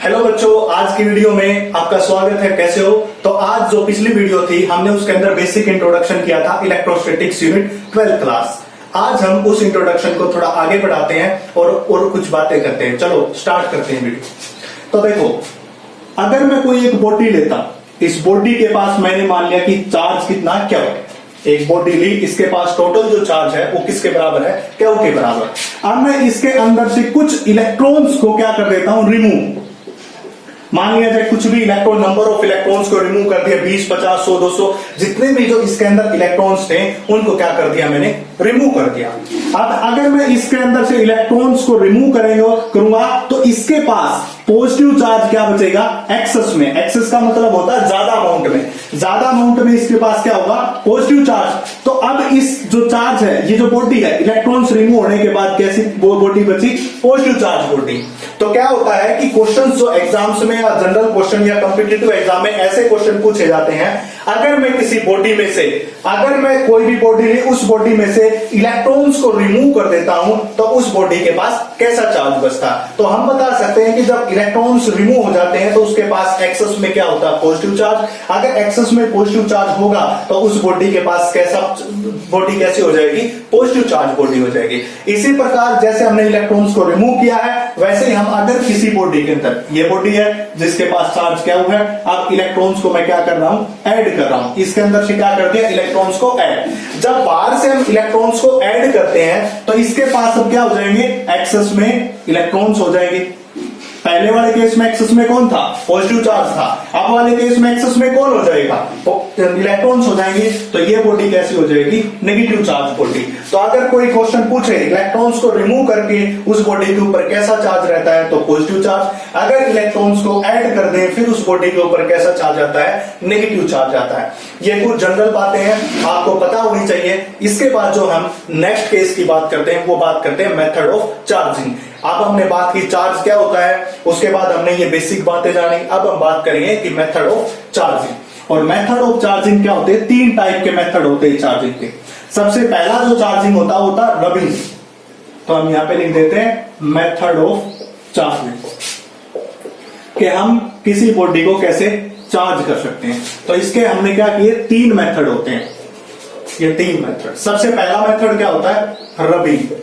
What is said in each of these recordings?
Hello बच्चों, आज की वीडियो में आपका स्वागत है। कैसे हो? तो आज जो पिछली वीडियो थी हमने उसके अंदर बेसिक इंट्रोडक्शन किया था इलेक्ट्रोस्टैटिक्स यूनिट 12th क्लास। आज हम उस इंट्रोडक्शन को थोड़ा आगे बढ़ाते हैं और कुछ बातें करते हैं। चलो स्टार्ट करते हैं वीडियो। तो देखो, अगर मैं कोई एक बॉडी लेता, इस बॉडी के पास मैंने मान लिया कि चार्ज कितना क्या है, एक बॉडी ली, इसके पास टोटल जो चार्ज है वो किसके बराबर है, क्यू के बराबर। अब मैं इसके अंदर से कुछ इलेक्ट्रॉन्स को क्या कर देता हूं, रिमूव। मान लिया जाए कुछ भी इलेक्ट्रॉन, नंबर ऑफ इलेक्ट्रॉन्स को रिमूव कर दिया, 20, 50, 100, 200, जितने भी जो इसके अंदर इलेक्ट्रॉन्स थे उनको क्या कर दिया, मैंने रिमूव कर दिया। अब अगर मैं इसके अंदर से इलेक्ट्रॉन्स को रिमूव करूंगा तो इसके पास पॉजिटिव चार्ज क्या बचेगा, एक्सेस में। एक्सेस का मतलब होता है ज्यादा अमाउंट में, ज्यादा अमाउंट में इसके पास क्या होगा, पॉजिटिव चार्ज। तो अब इस जो चार्ज है, ये जो बॉडी है, इलेक्ट्रॉन्स रिमूव होने के बाद कैसी वो बॉडी बची, पॉजिटिव चार्ज बॉडी। तो क्या होता है कि क्वेश्चंस जो एग्जाम्स में या जनरल क्वेश्चन या कॉम्पिटिटिव एग्जाम में ऐसे क्वेश्चन पूछे जाते हैं, अगर मैं किसी बॉडी में से, अगर मैं कोई भी बॉडी ली, उस बॉडी में से इलेक्ट्रॉन्स को रिमूव कर देता हूं तो उस बॉडी के पास कैसा चार्ज बचता। तो हम बता सकते हैं कि जब इलेक्ट्रॉन्स रिमूव हो जाते हैं तो उसके पास एक्सेस में क्या होता है, पॉजिटिव चार्ज। अगर एक्सेस में पॉजिटिव चार्ज होगा तो उस बॉडी के पास कैसा बॉडी कैसी हो जाएगी, पॉजिटिव चार्ज बॉडी हो जाएगी। इसी प्रकार जैसे हमने इलेक्ट्रॉन्स को रिमूव किया है, वैसे ही हम अगर किसी बॉडी के अंदर, ये बॉडी है जिसके पास चार्ज क्या हुआ है, अब इलेक्ट्रॉन्स को मैं क्या कर रहा हूं, ऐड कर रहा हूं। इसके अंदर से क्या कर दिया, इलेक्ट्रॉन्स को ऐड। जब बाहर से हम इलेक्ट्रॉन्स को ऐड करते हैं तो इसके पास अब क्या हो जाएंगे, एक्सेस में इलेक्ट्रॉन्स हो जाएंगे। पहले वाले केस में एक्सेस में कौन था, पॉजिटिव चार्ज था। अब वाले केस में एक्सेस में कौन हो जाएगा, इलेक्ट्रॉन्स हो जाएंगे। तो ये बॉडी कैसी हो जाएगी, नेगेटिव चार्ज बॉडी। तो अगर कोई क्वेश्चन पूछे इलेक्ट्रॉन्स को रिमूव करके उस बॉडी के ऊपर कैसा चार्ज रहता है, तो पॉजिटिव चार्ज। अगर इलेक्ट्रॉन्स को ऐड कर दें फिर उस बॉडी के ऊपर कैसा चार्ज आता है, नेगेटिव चार्ज आता है। ये कुछ जनरल बातें हैं, आपको पता होनी चाहिए। इसके बाद जो हम नेक्स्ट केस की बात करते हैं वो बात करते हैं मेथड ऑफ चार्जिंग। अब हमने बात की चार्ज क्या होता है, उसके बाद हमने ये बेसिक बातें जानी। अब हम बात करेंगे कि मेथड ऑफ चार्जिंग। और मेथड ऑफ चार्जिंग क्या होते हैं, 3 टाइप के मेथड होते हैं चार्जिंग के। सबसे पहला जो चार्जिंग होता है रबिंग। तो हम यहां पे लिख देते हैं मेथड ऑफ चार्जिंग, कि हम किसी बॉडी को कैसे चार्ज कर सकते हैं। तो इसके हमने क्या किए, 3 मेथड होते हैं, ये 3 मेथड। सबसे पहला मेथड क्या होता है, रबिंग।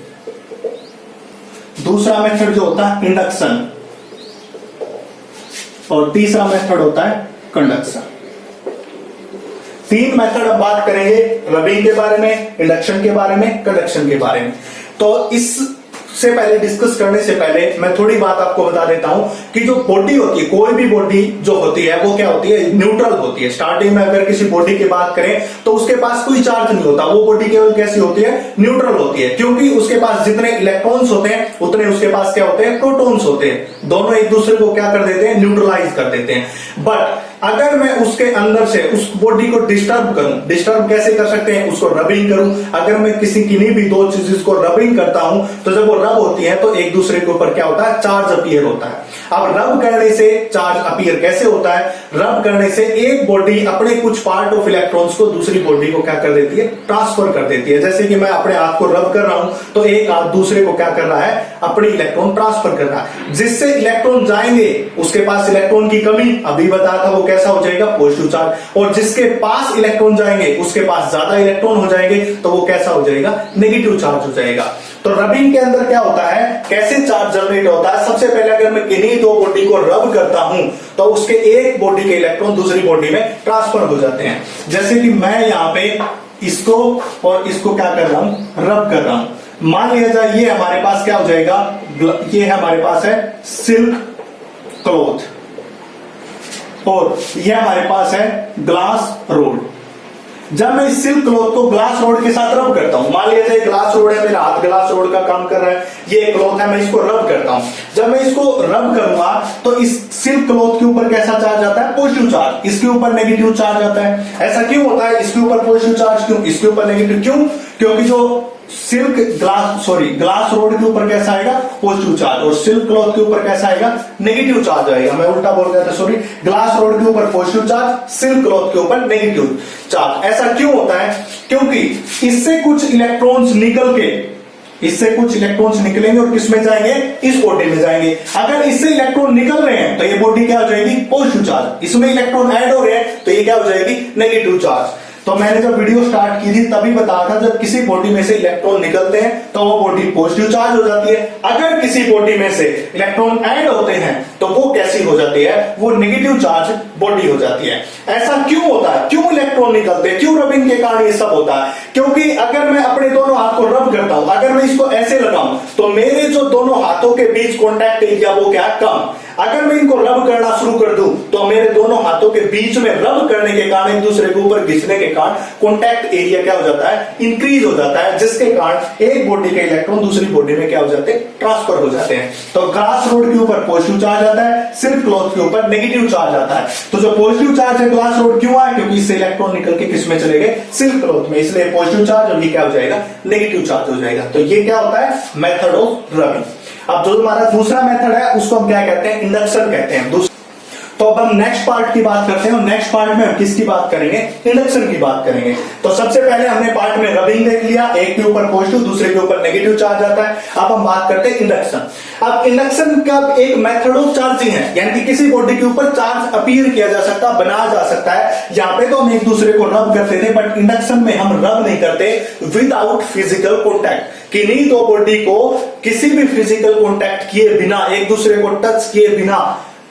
दूसरा मेथड जो होता है इंडक्शन, और तीसरा मेथड होता है कंडक्शन। 3 मेथड अब बात करेंगे, रबिंग के बारे में, इंडक्शन के बारे में, कंडक्शन के बारे में। तो इससे पहले, डिस्कस करने से पहले मैं थोड़ी बात आपको बता देता हूं कि जो बॉडी होती है, कोई भी बॉडी जो होती है वो क्या होती है, न्यूट्रल होती है। स्टार्टिंग में अगर किसी बॉडी की बात करें तो उसके पास कोई चार्ज नहीं होता, वो बॉडी केवल कैसी होती है, न्यूट्रल होती है। क्योंकि उसके पास जितने इलेक्ट्रॉन्स होते हैं उतने उसके पास क्या होते हैं, प्रोटॉन्स होते हैं। दोनों एक दूसरे को क्या कर देते हैं, न्यूट्रलाइज कर देते हैं। बट अगर मैं उसके अंदर से उस बॉडी को डिस्टर्ब करूं, डिस्टर्ब कैसे कर सकते हैं, उसको रबिंग करूं। अगर मैं किन्हीं भी 2 चीज को रबिंग करता हूं तो जब वो रब होती है तो एक दूसरे के ऊपर क्या होता है, चार्ज अपीयर होता है। अब रब करने से चार्ज अपीयर कैसे होता है, रब करने से एक बॉडी अपने कुछ पार्ट ऑफ इलेक्ट्रॉन्स को दूसरी बॉडी को क्या कर देती है, ट्रांसफर कर देती है। जैसे कि मैं अपने हाथ को रब कर रहा हूं तो एक हाथ दूसरे को क्या कर रहा है, अपने इलेक्ट्रॉन ट्रांसफर कर रहा है। जिससे इलेक्ट्रॉन जाएंगे, उसके पास इलेक्ट्रॉन की कमी अभी बताया था, वो कैसा हो जाएगा, पॉजिटिव चार्ज। और जिसके पास इलेक्ट्रॉन जाएंगे उसके पास ज्यादा इलेक्ट्रॉन हो जाएंगे तो वो कैसा हो जाएगा, नेगेटिव चार्ज हो जाएगा। तो रबिंग के अंदर क्या होता है, कैसे चार्ज जनरेट होता है। सबसे पहले अगर मैं किन्हीं 2 बॉडी को रब करता हूं तो उसके एक बॉडी के इलेक्ट्रॉन दूसरी बॉडी में ट्रांसफर हो जाते हैं। जैसे कि मैं यहां पे इसको और इसको क्या कर रहा हूं, रब कर रहा हूं। मान लिया जाए ये हमारे पास क्या हो जाएगा, ये हमारे पास है सिल्क क्लॉथ, और ये हमारे पास है ग्लास रोड। जब मैं इस सिल्क क्लॉथ को ग्लास रोड के साथ रब करता हूं, मान लिया जाए ग्लास रोड है, मेरा हाथ ग्लास रोड का काम कर रहा है, ये क्लॉथ है, मैं इसको रब करता हूं। जब मैं इसको रब करूंगा तो इस सिल्क क्लॉथ के ऊपर कैसा चार्ज आता है, पॉजिटिव चार्ज। इसके ऊपर नेगेटिव चार्ज आता है। ऐसा क्यों होता है, इसके ऊपर पॉजिटिव चार्ज क्यों, इसके ऊपर नेगेटिव क्यों, क्योंकि जो ग्लास रोड के ऊपर कैसा आएगा, पॉजिटिव चार्ज, और सिल्क क्लॉथ के ऊपर कैसा आएगा, नेगेटिव चार्ज आएगा। मैं उल्टा बोल गया था, सॉरी। ग्लास रोड के ऊपर पॉजिटिव चार्ज, सिल्क क्लॉथ के ऊपर नेगेटिव चार्ज। ऐसा क्यों होता है, क्योंकि इससे कुछ इलेक्ट्रॉन्स निकल के इससे कुछ इलेक्ट्रॉन्स निकलेंगे और किसमें जाएंगे, इस बॉडी में जाएंगे। अगर इससे इलेक्ट्रॉन निकल रहे हैं तो ये बॉडी क्या हो जाएगी, पॉजिटिव चार्ज। इसमें इलेक्ट्रॉन ऐड हो रहे हैं तो ये क्या हो जाएगी, नेगेटिव चार्ज। तो मैंने जब वीडियो स्टार्ट की थी तभी बताया था, जब किसी बॉडी में से इलेक्ट्रॉन निकलते हैं तो वो बॉडी पॉजिटिव चार्ज हो जाती है। अगर किसी बॉडी में से इलेक्ट्रॉन ऐड होते हैं तो वो कैसी हो जाती है, वो नेगेटिव चार्ज बॉडी हो जाती है। ऐसा क्यों होता है, क्यों इलेक्ट्रॉन निकलते हैं, क्यों रबिंग के कारण ये सब होता है? क्योंकि अगर मैं अपने दोनों हाथ को रब करता हूं, अगर मैं इसको ऐसे लगाऊं तो मेरे जो दोनों हाथों के बीच कॉन्टैक्ट एरिया वो क्या है, कम। अगर मैं इनको रब करना शुरू कर दूं तो मेरे दोनों हाथों के बीच में रब करने के कारण, एक दूसरे के ऊपर घिसने के कारण कॉन्टैक्ट एरिया क्या हो जाता है, इंक्रीज हो जाता है, जिसके कारण एक बॉडी के इलेक्ट्रॉन दूसरी बॉडी में क्या हो जाते हैं, ट्रांसफर हो जाते हैं। तो ग्लास रोड के ऊपर पॉजिटिव चार्ज आता है, सिल्क क्लॉथ के ऊपर नेगेटिव चार्ज आता है। तो जो पॉजिटिव चार्ज है ग्लास रोड क्यों आया, क्योंकि इससे इलेक्ट्रॉन निकल के किसमें चले गए, सिल्क क्लॉथ में, इसलिए पॉजिटिव चार्ज, और ये क्या हो जाएगा, नेगेटिव चार्ज हो जाएगा। तो ये क्या होता है, मेथड ऑफ रबिंग। अब जो हमारा दूसरा मेथड है उसको हम क्या कहते हैं, इंडक्शन कहते हैं। तो अब हम नेक्स्ट पार्ट की बात करते हैं, और नेक्स्ट पार्ट में हम किसकी बात करेंगे, इंडक्शन की बात करेंगे। तो सबसे पहले हमने पार्ट में रबिंग देख लिया, एक के ऊपर पॉजिटिव दूसरे के ऊपर नेगेटिव चार्ज आता है। अब हम बात करते हैं इंडक्शन। अब इंडक्शन का एक मेथड ऑफ चार्जिंग है, यानी कि किसी बॉडी के ऊपर चार्ज अपीयर किया जा सकता, बनाया जा सकता है। यहाँ पे तो हम एक दूसरे को रब करते थे, बट इंडक्शन में हम रब नहीं करते विदाउट फिजिकल कॉन्टैक्ट। किन्हीं दो बॉडी को किसी भी फिजिकल कॉन्टैक्ट किए बिना, एक दूसरे को टच किए बिना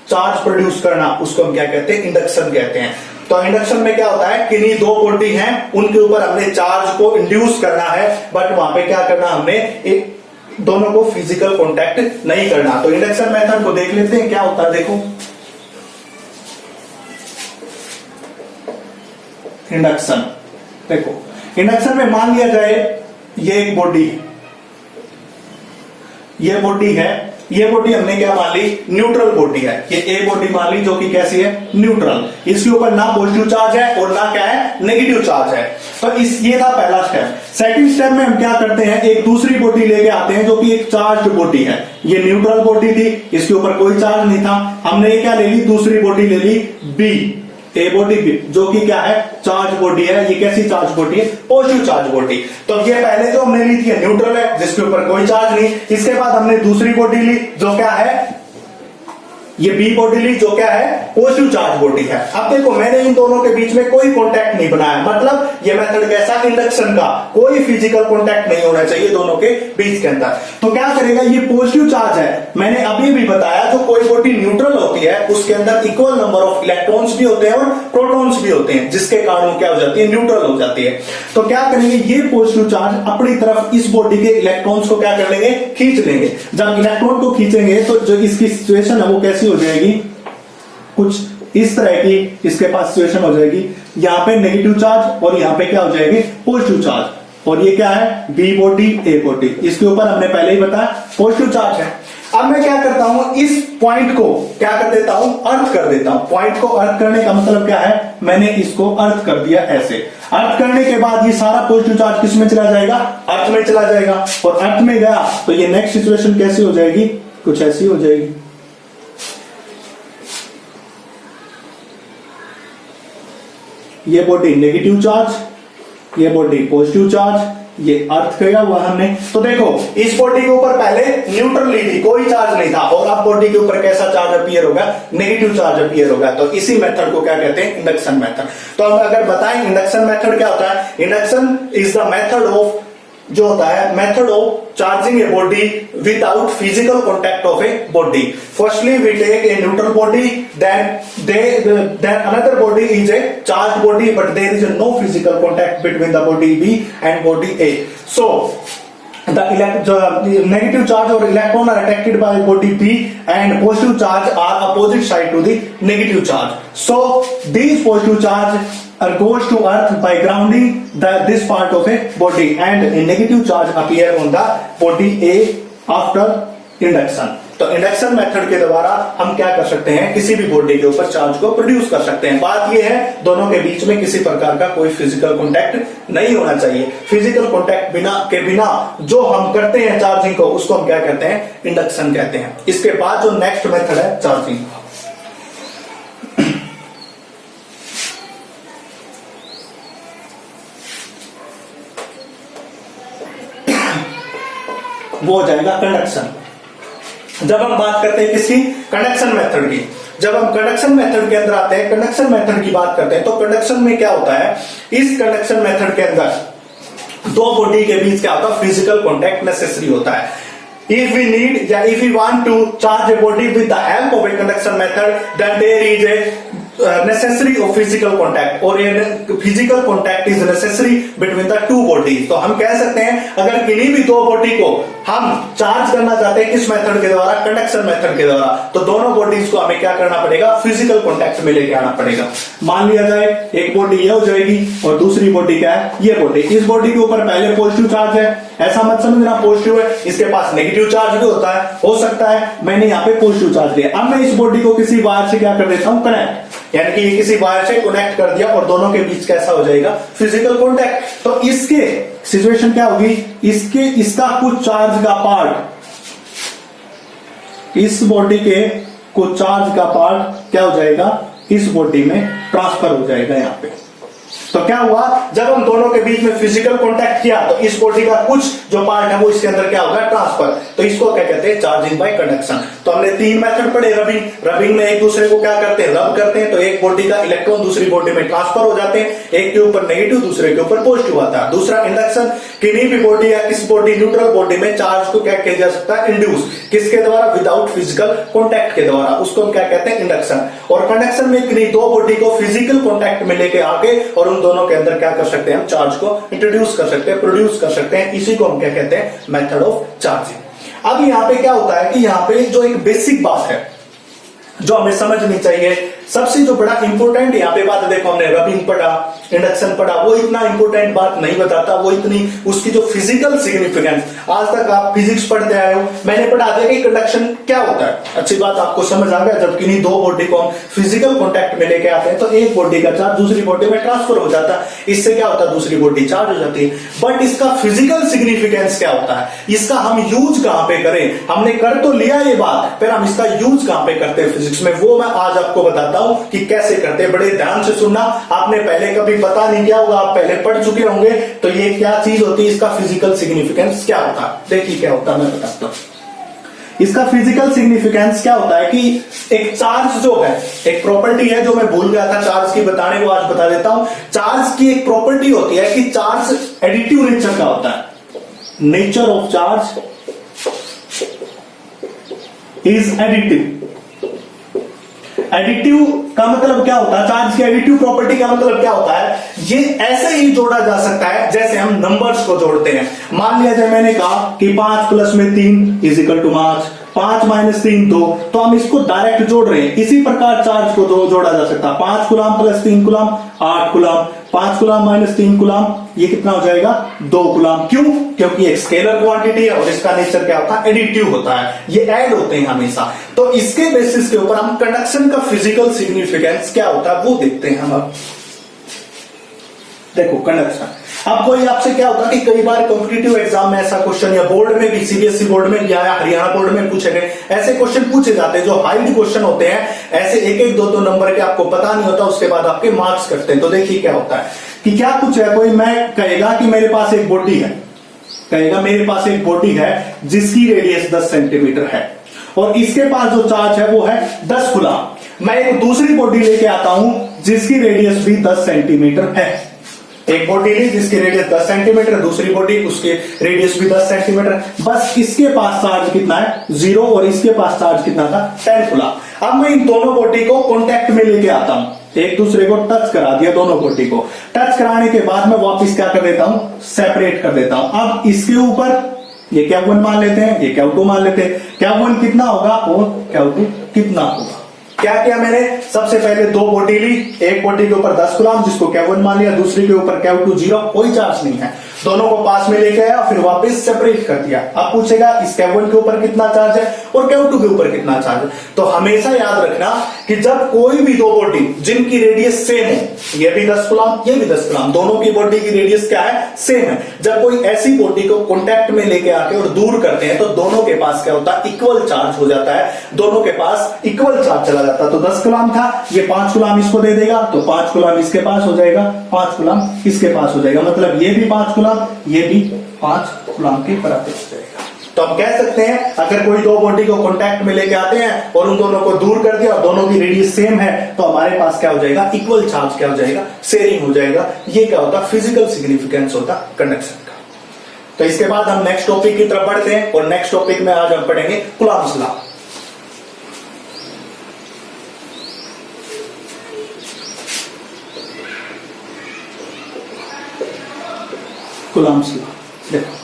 चार्ज प्रोड्यूस करना, उसको हम क्या कहते हैं, इंडक्शन कहते हैं। तो इंडक्शन में क्या होता है, किन्हीं दो बॉडी हैं, उनके ऊपर हमने चार्ज को इंड्यूस करना है, बट वहां पे क्या करना, हमने एक दोनों को फिजिकल कॉन्टैक्ट नहीं करना। तो इंडक्शन मेथड को देख लेते हैं क्या होता है। देखो इंडक्शन, देखो इंडक्शन में मान लिया जाए ये एक बॉडी है, ये बॉडी है, ये बॉडी हमने क्या मान ली, न्यूट्रल बॉडी है। ये ए बॉडी मान ली जो कि कैसी है, न्यूट्रल। इसके ऊपर ना पॉजिटिव चार्ज है और ना क्या है, नेगेटिव चार्ज है। तो ये था पहला स्टेप। सेकंड स्टेप में हम क्या करते हैं, एक दूसरी बॉडी लेके आते हैं जो कि एक चार्ज बॉडी है। ये न्यूट्रल बॉडी थी, इसके ऊपर कोई चार्ज नहीं था, हमने ये क्या ले ली, दूसरी बॉडी ले ली बी, ए बॉडी बी, जो कि क्या है, चार्ज बॉडी है। ये कैसी चार्ज बॉडी है, पॉजिटिव चार्ज बॉडी। तो ये पहले जो हमने ली थी न्यूट्रल है, जिसके ऊपर कोई चार्ज नहीं। इसके बाद हमने दूसरी बॉडी ली जो क्या है, ये बी बॉडी ली जो क्या है, पॉजिटिव चार्ज बॉडी है। अब देखो मैंने इन दोनों के बीच में कोई कांटेक्ट नहीं बनाया, मतलब ये मेथड कैसा, इंडक्शन का, कोई फिजिकल कांटेक्ट नहीं होना चाहिए दोनों के बीच के अंदर। तो क्या करेगा, ये पॉजिटिव चार्ज है, मैंने अभी भी बताया, जो कोई बॉडी न्यूट्रल होती है उसके अंदर इक्वल नंबर ऑफ इलेक्ट्रॉन्स भी होते हैं और प्रोटॉन्स भी होते हैं, जिसके कारण क्या हो जाती है, न्यूट्रल हो जाती है। तो क्या करेंगे, ये पॉजिटिव चार्ज अपनी तरफ इस बॉडी के इलेक्ट्रॉन्स को क्या कर लेंगे, खींच लेंगे। जब इलेक्ट्रॉन को खींचेंगे तो जो इसकी सिचुएशन है वो कैसी हो जाएगी, कुछ इस तरह की इसके पास सिचुएशन हो जाएगी। यहां पे नेगेटिव चार्ज और यहां पे क्या हो जाएगी, पॉजिटिव चार्ज। और ये क्या है, बी बॉडी ए बॉडी, इसके ऊपर हमने पहले ही बताया पॉजिटिव चार्ज है। अब मैं क्या करता हूं, इस पॉइंट को क्या कर देता हूं, अर्थ कर देता हूं। पॉइंट को अर्थ करने का मतलब क्या है, मैंने इसको अर्थ कर दिया ऐसे। अर्थ करने के बाद ये सारा पॉजिटिव चार्ज किस में चला जाएगा, अर्थ में चला जाएगा। और अर्थ में गया तो ये नेक्स्ट सिचुएशन कैसी हो जाएगी, कुछ ऐसी हो जाएगी। ये बॉडी नेगेटिव चार्ज, ये बॉडी पॉजिटिव चार्ज, ये अर्थ किया हुआ हमने। तो देखो इस बॉडी के ऊपर पहले न्यूट्रल ली थी, कोई चार्ज नहीं था, और अब बॉडी के ऊपर कैसा चार्ज अपीयर होगा, नेगेटिव चार्ज अपीयर होगा। तो इसी मेथड को क्या कहते हैं, इंडक्शन मेथड। तो हम अगर बताएं इंडक्शन मेथड क्या होता है, induction is the method of, जो होता है method of charging a body without physical contact of a body. Firstly we take a neutral body, then another body is a charged body, but there is no physical contact between the body B and body A. So the negative charge or electron are attracted by body B and positive charge are opposite side to the negative charge. So these positive charge goes to earth by grounding this part of a body, and a negative charge appear on the body A after induction. तो induction method के द्वारा हम क्या कर सकते हैं, किसी भी बॉडी के ऊपर चार्ज को प्रोड्यूस कर सकते हैं। बात यह है दोनों के बीच में किसी प्रकार का कोई फिजिकल कांटेक्ट नहीं होना चाहिए। फिजिकल कांटेक्ट के बिना जो हम करते हैं चार्जिंग को, उसको हम क्या कहते हैं, इंडक्शन कहते हैं। इसके बाद जो नेक्स्ट मेथड है चार्जिंग, वो हो जाएगा कंडक्शन। जब हम बात करते हैं किसी कंडक्शन मेथड की, जब हम कंडक्शन मेथड के अंदर आते हैं, कंडक्शन मेथड की बात करते हैं, तो कंडक्शन में क्या होता है, इस कंडक्शन मेथड के अंदर दो बॉडी के बीच क्या होता है, फिजिकल कॉन्टैक्ट नेसेसरी होता है। If we need या if we want to charge a body with the help of a conduction method, then there is a necessary of physical contact or a physical contact is necessary between the two bodies। तो हम कह सकते हैं अगर किन्हीं भी दो body को हम चार्ज करना चाहते हैं किस मेथड के द्वारा, कंडक्शन मेथड के द्वारा, तो दोनों बॉडीज को हमें क्या करना पड़ेगा, फिजिकल कॉन्टैक्ट में लेके आना पड़ेगा। मान लिया जाए एक बॉडी ये हो जाएगी और दूसरी बॉडी क्या है, ये बॉडी। इस बॉडी के ऊपर पहले पॉजिटिव चार्ज है, ऐसा मत समझना पॉजिटिव है, इसके पास नेगेटिव चार्ज भी होता है, हो सकता है मैंने यहाँ पे पॉजिटिव चार्ज लिया। अब मैं इस बॉडी को किसी वायर से क्या कर देता हूं, कनेक्ट, यानी कि ये किसी वायर से कनेक्ट कर दिया और दोनों के बीच कैसा हो जाएगा, फिजिकल कॉन्टैक्ट। तो इसके सिचुएशन क्या होगी, इसका कुछ चार्ज का पार्ट, इस बॉडी के कुछ चार्ज का पार्ट क्या हो जाएगा, इस बॉडी में ट्रांसफर हो जाएगा यहाँ पे। तो क्या हुआ, जब हम दोनों के बीच में फिजिकल कांटेक्ट किया तो इस बॉडी का कुछ जो पार्ट है वो इसके अंदर क्या होगा, ट्रांसफर। तो इसको क्या कहते हैं, चार्जिंग बाय कंडक्शन। तो हमने तीन मेथड पढ़े, रबिंग में एक दूसरे को क्या करते हैं, रब करते हैं, तो एक बॉडी का इलेक्ट्रॉन दूसरी बॉडी में ट्रांसफर हो जाते हैं, एक के ऊपर नेगेटिव दूसरे के ऊपर पॉजिटिव आता है। दूसरा इंडक्शन, किन्हीं भी बॉडी या किस बॉडी, न्यूट्रल बॉडी में चार्ज को क्या किया जा सकता है, इंड्यूस, किसके द्वारा, विदाउट फिजिकल कॉन्टैक्ट के द्वारा, उसको हम क्या कहते हैं, इंडक्शन। और कंडक्शन में किन्हीं दो बॉडी को फिजिकल कॉन्टैक्ट में लेके आके और उन दोनों के अंदर क्या कर सकते हैं, हम चार्ज को इंट्रोड्यूस कर सकते हैं, प्रोड्यूस कर सकते हैं, इसी को हम क्या कहते हैं, मेथड ऑफ चार्जिंग। अब यहाँ पे क्या होता है कि यहाँ पे जो एक बेसिक बात है जो हमें समझनी चाहिए, सबसे जो बड़ा इंपॉर्टेंट यहाँ पे बात, देखो हमने रबिंग पढ़ा, इंडक्शन पढ़ा, वो इतना इंपॉर्टेंट बात नहीं बताता, वो इतनी उसकी जो फिजिकल सिग्निफिकेंस, आज तक आप फिजिक्स पढ़ते आए हो, मैंने पढ़ा दिया कि कंडक्शन क्या होता है, अच्छी बात आपको समझ आ गया। जब किन्हीं दो बॉडी को हम फिजिकल कॉन्टैक्ट में लेके आते हैं तो एक बॉडी का चार्ज दूसरी बॉडी में ट्रांसफर हो जाता है, इससे क्या होता है, दूसरी बॉडी चार्ज हो जाती है। बट इसका फिजिकल सिग्निफिकेंस क्या होता है, इसका हम यूज कहां पे करें, हमने कर तो लिया ये बात, फिर हम इसका यूज कहां पे करते हैं फिजिक्स में, वो मैं आज आपको बताता हूं कि कैसे करते हैं। बड़े ध्यान से सुनना, आपने पहले कभी पता नहीं किया होगा, आप पहले पढ़ चुके होंगे, तो ये क्या चीज होती है, इसका फिजिकल सिग्निफिकेंस क्या होता है। देखिए क्या होता है, मैं बताता हूं। इसका फिजिकल सिग्निफिकेंस क्या होता है कि एक चार्ज जो है, एक प्रॉपर्टी है जो मैं भूल गया था चार्ज की बताने को, आज बता देता हूं। चार्ज की एक प्रॉपर्टी होती है कि चार्ज एडिटिव नेचर का होता है। Nature of charge is additive. Additive का मतलब क्या होता है, चार्ज की एडिटिव प्रॉपर्टी का मतलब क्या होता है, ये ऐसे ही जोड़ा जा सकता है जैसे हम नंबर्स को जोड़ते हैं। मान लिया जाए मैंने कहा कि 5 प्लस में 3 इज इक्वल टू 5, 5 माइनस 3 2, तो हम इसको डायरेक्ट जोड़ रहे हैं। इसी प्रकार चार्ज को जोड़ा जा सकता है, 5 coulomb plus 3 coulomb 8 coulomb, 5 coulomb minus 3 coulomb, ये कितना हो जाएगा, 2 कूलम। क्यों, क्योंकि एक स्केलर क्वांटिटी है और इसका नेचर क्या होता है, एडिटिव होता है, ये ऐड होते हैं हमेशा। तो इसके बेसिस के ऊपर हम कंडक्शन का फिजिकल सिग्निफिकेंस क्या होता है वो देखते हैं हम। अब देखो कंडक्शन, अब कोई आपसे क्या होता है कि कई बार कॉम्पिटिटिव एग्जाम में ऐसा क्वेश्चन, या बोर्ड में भी, सीबीएसई बोर्ड में या हरियाणा बोर्ड में पूछे गए ऐसे क्वेश्चन पूछे जाते हैं जो हाइड क्वेश्चन होते हैं, ऐसे एक एक दो दो नंबर के, आपको पता नहीं होता, उसके बाद आपके मार्क्स करते हैं। तो देखिए क्या होता है कि क्या कुछ है, कोई मैं कहेगा कि मेरे पास एक बॉडी है, कहेगा मेरे पास एक बॉडी है जिसकी रेडियस 10 सेंटीमीटर है और इसके पास जो चार्ज है वो है 10 कूलम। मैं एक दूसरी बॉडी लेके आता हूं जिसकी रेडियस भी 10 सेंटीमीटर है। एक बॉडी ली जिसकी रेडियस 10 सेंटीमीटर, दूसरी बॉडी उसके रेडियस भी 10 सेंटीमीटर, बस इसके पास चार्ज कितना है, 0, और इसके पास चार्ज कितना था, 10 कूलम। अब मैं इन दोनों बॉडी को कॉन्टैक्ट में लेके आता हूं, एक दूसरे को टच करा दिया, दोनों बॉडी को टच कराने के बाद मैं वापस क्या कर देता हूं, सेपरेट कर देता हूं। अब इसके ऊपर ये Q1 मान लेते हैं, ये Q2 मान लेते हैं। Q1 कितना होगा और Q2 कितना होगा। क्या किया मैंने, सबसे पहले दो बॉडी ली, एक बॉडी के ऊपर 10 कूलम जिसको Q1 मान लिया, दूसरी के ऊपर Q2 0, कोई चार्ज नहीं है, दोनों को पास में लेके आया, फिर वापस सेपरेट कर दिया। अब पूछेगा इस Q1 के ऊपर कितना चार्ज है और Q2 के ऊपर कितना चार्ज है। तो हमेशा याद रखना कि जब कोई भी दो बॉडी जिनकी रेडियस सेम है, ये भी 10 कूलम, ये भी 10 कूलम, दोनों की बॉडी की रेडियस क्या है, सेम है, जब कोई ऐसी बॉडी को कॉन्टैक्ट में लेके आके और दूर करते हैं तो दोनों के पास क्या होता है, इक्वल चार्ज हो जाता है, दोनों के पास इक्वल चार्ज चला जाता है। तो 10 कूलम था, ये 5 कूलम इसको दे देगा, तो 5 कूलम इसके पास हो जाएगा, 5 कूलम इसके पास हो जाएगा, मतलब ये भी 5 कूलम, ये भी 5 कूलम के बराबर हो जाएगा। तो हम कह सकते हैं अगर कोई दो बॉडी को कॉन्टैक्ट में लेके आते हैं और उन दोनों को दूर कर दिया और दोनों की रेडियस सेम है, तो हमारे पास क्या हो जाएगा, इक्वल चार्ज क्या हो जाएगा, शेयरिंग हो जाएगा। ये क्या होता है, फिजिकल सिग्निफिकेंस होता कंडक्शन का। तो इसके बाद हम नेक्स्ट टॉपिक की तरफ बढ़ते हैं और नेक्स्ट टॉपिक में आज हम पढ़ेंगे कूलॉम्स लॉ। कूलॉम्स लॉ, देखो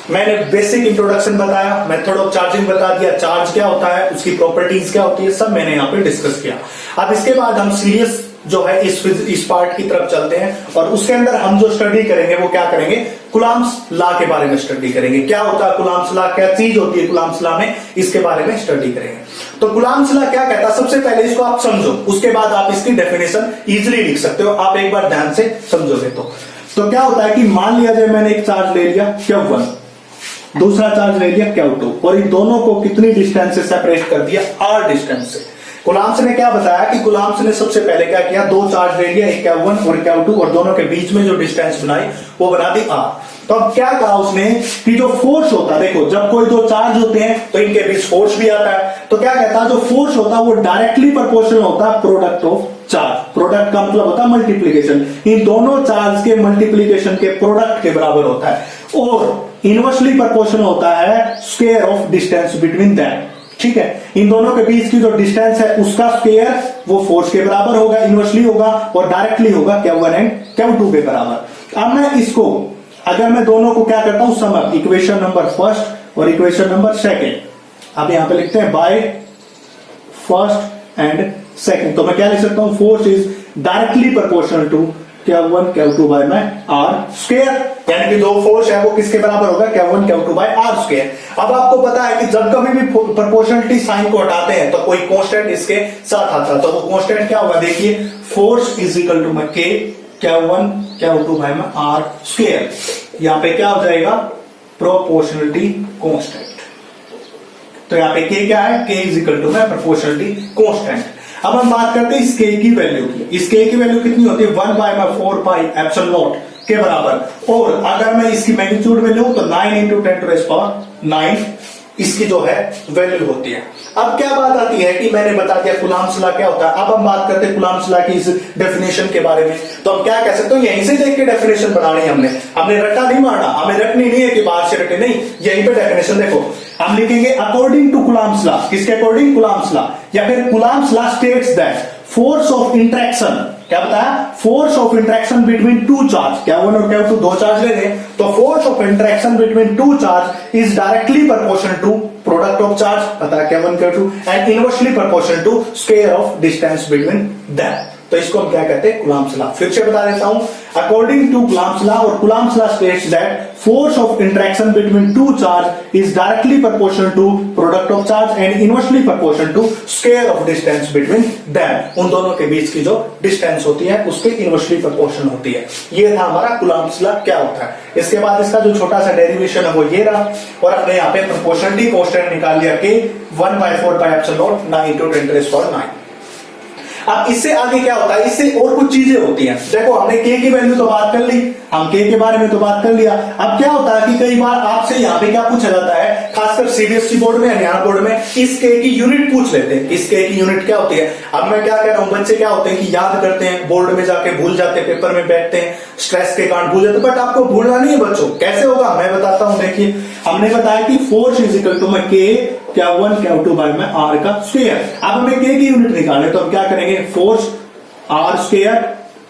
मैंने बेसिक इंट्रोडक्शन बताया, मेथड ऑफ चार्जिंग बता दिया, चार्ज क्या होता है, उसकी प्रॉपर्टीज क्या होती है, सब मैंने यहां पे डिस्कस किया। अब इसके बाद हम सीरियस जो है इस पार्ट की तरफ चलते हैं और उसके अंदर हम जो स्टडी करेंगे वो क्या करेंगे, कूलॉम्स लॉ के बारे में स्टडी करेंगे। क्या होता है कूलॉम्स लॉ, क्या चीज होती है कूलॉम्स लॉ में, इसके बारे में स्टडी करेंगे। तो कूलॉम्स लॉ क्या कहता है, सबसे पहले इसको आप समझो, उसके बाद आप इसकी डेफिनेशन इजिली लिख सकते हो। आप एक बार ध्यान से समझोगे तो क्या होता है कि मान लिया जाए मैंने एक चार्ज ले लिया Q1, दूसरा चार्ज ले लिया Q2 और इन दोनों को कितनी डिस्टेंस से सेपरेट कर दिया, R डिस्टेंस से। कूलॉम्स ने क्या बताया कि कूलॉम्स ने सबसे पहले क्या किया, दो चार्ज ले लिया, एक Q1 और Q2 और दोनों के बीच में जो डिस्टेंस बनाई वो बना दी R। तो अब क्या कहा उसने कि जो फोर्स होता है, देखो जब कोई दो चार्ज होते हैं तो इनके बीच फोर्स भी आता है, तो क्या कहता है जो फोर्स होता है वो डायरेक्टली प्रोपोर्शनल होता है प्रोडक्ट ऑफ चार्ज। प्रोडक्ट का मतलब होता है मल्टीप्लीकेशन, इन दोनों चार्ज के मल्टीप्लीकेशन के प्रोडक्ट के बराबर होता है, और इनवर्सली प्रोपोर्शनल होता है square of distance between them. ठीक है, इन दोनों के बीच की जो डिस्टेंस है उसका स्क्वायर वो फोर्स के बराबर होगा, इनवर्सली होगा और डायरेक्टली होगा Q1 एंड Q2 के बराबर। अब मैं इसको अगर मैं दोनों को क्या करता हूं, sum up, equation number first और इक्वेशन नंबर सेकेंड, अब यहां पे लिखते हैं बाय फर्स्ट एंड सेकेंड। तो मैं क्या लिख सकता हूं, force is directly proportional to Q1 Q2 by में R स्क्वायर, यानी कि दो फोर्स है वो किसके बराबर होगा, Q1 Q2 bye R square. अब आपको पता है कि जब कभी भी प्रोपोर्शनलिटी साइन को हटाते हैं तो कोई कांस्टेंट इसके साथ आता है, तो वो कांस्टेंट क्या होगा, देखिए फोर्स इज इक्वल टू में K Q1 Q2 बाय में R स्क्वायर। यहां पे क्या हो जाएगा, प्रोपोर्शनलिटी कांस्टेंट। तो यहां पे K क्या है, K इज इक्वल टू में प्रोपोर्शनलिटी कांस्टेंट। अब हम बात करते हैं इस K की वैल्यू की। इस K की वैल्यू कितनी होती है, 1/4 पाई एप्सिलॉन नॉट के बराबर, और अगर मैं इसकी मैग्नीट्यूड में लूं तो 9 × 10⁹ इसकी जो है वैल्यू होती है। अब क्या बात आती है कि मैंने बता दिया कूलॉम्स लॉ क्या होता है। अब हम बात करते हैं कूलॉम्स लॉ की इस डेफिनेशन के बारे में। तो हम क्या कह सकते हो, यहीं से देख के डेफिनेशन बनानी है हमने रट्टा नहीं मारना, हमें रटनी नहीं है कि बाहर से रटे, नहीं, यहीं पे डेफिनेशन देखो हम लिखेंगे अकॉर्डिंग टू कूलॉम्स लॉ। किसके अकॉर्डिंग, कूलॉम्स लॉ, या फिर Coulomb's law states that force of interaction, क्या बताया, force of interaction between two charge, Q1 और Q2 दो चार्ज ले रहे हैं, तो force of interaction between two charge is directly proportional to product of charge, पता है Q1 Q2, and inversely proportional to square of distance between them. तो इसको हम क्या कहते हैं, कूलॉम्स लॉ। फिर से बता देता हूं, अकॉर्डिंग टू कूलॉम्स लॉ, और Coulomb's law states that force of interaction between two charge is directly proportional to product of charge and inversely proportional to square of distance between them. उन दोनों के बीच की जो डिस्टेंस होती है उसके inversely proportional होती है। ये था हमारा कूलॉम्स लॉ क्या होता है। इसके बाद इसका जो छोटा सा डेरिवेशन है वो ये रहा, और अपने यहाँ पे प्रोपोर्शनलिटी कांस्टेंट निकाल लिया कि 1/4 पाई एप्सिलॉन नॉट 9 × 10⁹। अब इससे आगे क्या होता है, इससे और कुछ चीजें होती हैं। देखो हमने K की वैल्यू तो बात कर ली, हम K के बारे में तो बात कर लिया। अब क्या होता है कि कई बार आपसे यहाँ पे क्या पूछा जाता है, खासकर CBSE बोर्ड में, हरियाणा बोर्ड में, इस K की यूनिट पूछ लेते हैं। इस K की यूनिट क्या होती है। अब मैं क्या कह रहा हूं, बच्चे क्या होते हैं कि याद करते हैं, बोर्ड में जाके भूल जाते हैं, पेपर में बैठते हैं, स्ट्रेस के कारण भूल जाते हैं, बट आपको भूलना नहीं है बच्चों। कैसे होगा मैं बताता हूं। देखिए हमने बताया कि फोर्स इज इक्वल टू में K Q1 Q2 बाय में R का स्क्वायर। अब हमें K की यूनिट निकालनी है तो हम क्या करेंगे, force R square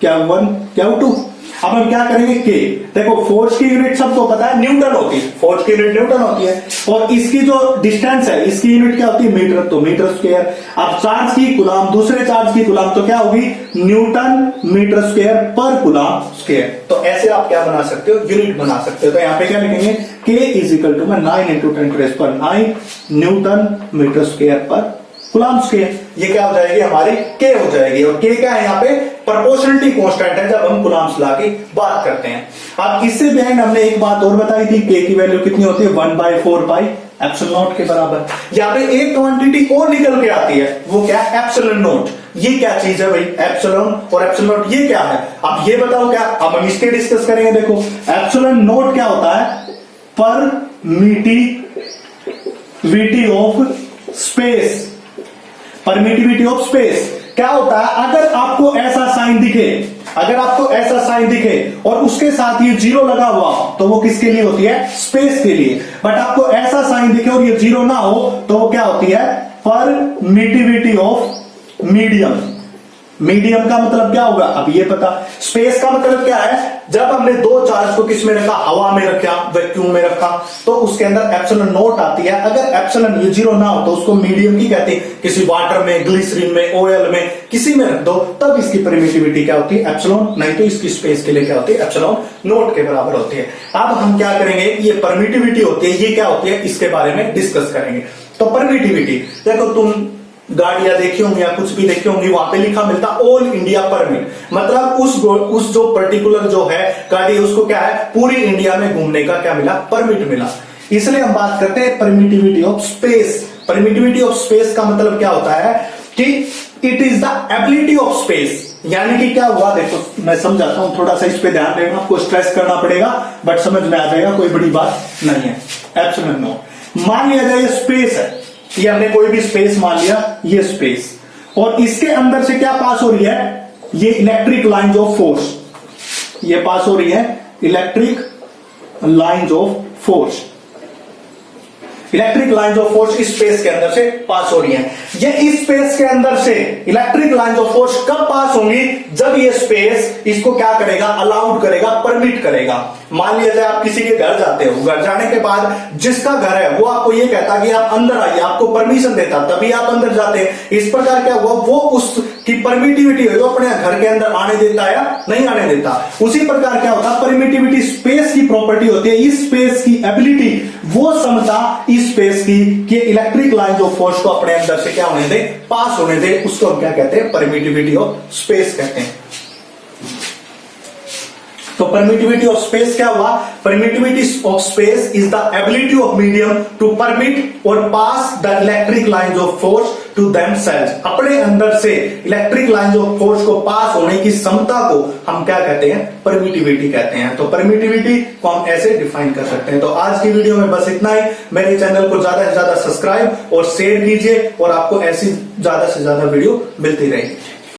Q1 Q2। अब हम क्या करेंगे, K, देखो फोर्स की यूनिट सबको पता है न्यूटन होती है, फोर्स की यूनिट न्यूटन होती है, और इसकी जो डिस्टेंस है इसकी यूनिट क्या होती है, मीटर, तो मीटर स्क्वायर। अब चार्ज की कूलॉम, दूसरे चार्ज की कूलॉम, तो क्या होगी, Newton metre square per coulomb square. तो ऐसे आप क्या बना सकते हो, यूनिट बना सकते हो। तो यहाँ पे क्या लिखेंगे, K is equal to 9 × 10⁹ newton metre square per coulomb square. ये क्या हो जाएगी, हमारी K हो जाएगी, और K क्या है यहाँ पे, प्रोपोर्शनलिटी कांस्टेंट है जब हम कूलॉम्स लॉ की बात करते हैं। अब इससे बिहाइंड हमने एक बात और बताई थी, K की वैल्यू कितनी होती है, 1/4 पाई एप्सिलॉन नॉट के बराबर। यहाँ पे एक क्वांटिटी और निकल के आती है, वो क्या, एप्सिलॉन नॉट। ये क्या चीज है भाई, एप्सिलॉन और एप्सिलॉन नॉट, ये क्या है, अब ये बताओ क्या। अब हम इसके डिस्कस करेंगे। देखो एप्सिलॉन नॉट क्या होता है, per metre permittivity of space. Permittivity of space क्या होता है, अगर आपको ऐसा साइन दिखे, अगर आपको ऐसा साइन दिखे और उसके साथ ये जीरो लगा हुआ तो वो किसके लिए होती है, स्पेस के लिए। बट आपको ऐसा साइन दिखे और ये जीरो ना हो तो वो क्या होती है, परमिटिविटी ऑफ मीडियम। मीडियम का मतलब क्या होगा, अब ये पता। स्पेस का मतलब क्या है, जब हमने दो चार्ज को किस में रखा, हवा में रखा, वैक्यूम में रखा, तो उसके अंदर एप्सिलॉन नोट आती है। अगर एप्सिलॉन ये जीरो ना हो तो उसको मीडियम की कहते हैं। किसी वाटर में, ग्लिसरीन में, ऑयल में, किसी में रख दो तब इसकी परमिटिविटी क्या होती है, एप्सिलॉन। नहीं तो इसकी स्पेस के लिए क्या होती है, एप्सिलॉन नोट के बराबर होती है। अब हम क्या करेंगे, ये परमिटिविटी होती है, ये क्या होती है, इसके बारे में डिस्कस करेंगे। तो परमिटिविटी देखो, तुम गाड़ियां देखी होंगी या कुछ भी देखी होंगी, वहां पे लिखा मिलता ऑल इंडिया परमिट, मतलब उस जो पर्टिकुलर जो है गाड़ी, उसको क्या है, पूरी इंडिया में घूमने का क्या मिला, परमिट मिला। इसलिए हम बात करते हैं permittivity of space. Permittivity of space का मतलब क्या होता है कि it is the ability of space, यानी कि क्या हुआ, देखो मैं समझाता हूं, थोड़ा सा इस पे ध्यान देना, आपको स्ट्रेस करना पड़ेगा, बट समझ में आ जाएगा, कोई बड़ी बात नहीं है। एब्सोल्यूट नो, मान लिया जाए ये स्पेस है, ये हमने कोई भी स्पेस मान लिया, ये स्पेस, और इसके अंदर से क्या पास हो रही है, ये इलेक्ट्रिक लाइंस ऑफ फोर्स, ये पास हो रही है electric lines of force. Electric lines of force इस स्पेस के अंदर से पास हो रही है। ये इस स्पेस के अंदर से इलेक्ट्रिक लाइंस ऑफ फोर्स कब पास होंगी, जब ये स्पेस इसको क्या करेगा, अलाउड करेगा, परमिट करेगा। मान लिया जाए आप किसी के घर जाते हो, घर जाने के बाद जिसका घर है वो आपको ये कहता कि आप अंदर आइए, आपको परमिशन देता, तभी आप अंदर जाते हैं। इस प्रकार क्या हुआ, वो उसकी परमिटिविटी है, वो अपने घर के अंदर आने देता या नहीं आने देता। उसी प्रकार क्या होता है, परमिटिविटी स्पेस की प्रॉपर्टी होती है, इस स्पेस की एबिलिटी, वो क्षमता इस स्पेस की कि इलेक्ट्रिक लाइंस ऑफ फोर्स को अपने अंदर से क्या होने दे, पास होने दे, उसको हम क्या कहते हैं, परमिटिविटी ऑफ स्पेस कहते हैं। तो परमिटिविटी ऑफ स्पेस क्या हुआ, permittivity of space is the ability of medium to permit और pass the electric lines of force to themselves. अपने अंदर से इलेक्ट्रिक लाइंस ऑफ फोर्स को पास होने की क्षमता को हम क्या कहते हैं, परमिटिविटी कहते हैं। तो परमिटिविटी को हम ऐसे डिफाइन कर सकते हैं। तो आज की वीडियो में बस इतना ही। मेरे चैनल को ज्यादा से ज्यादा सब्सक्राइब और शेयर कीजिए और आपको ऐसी ज्यादा से ज्यादा वीडियो मिलती रहेगी।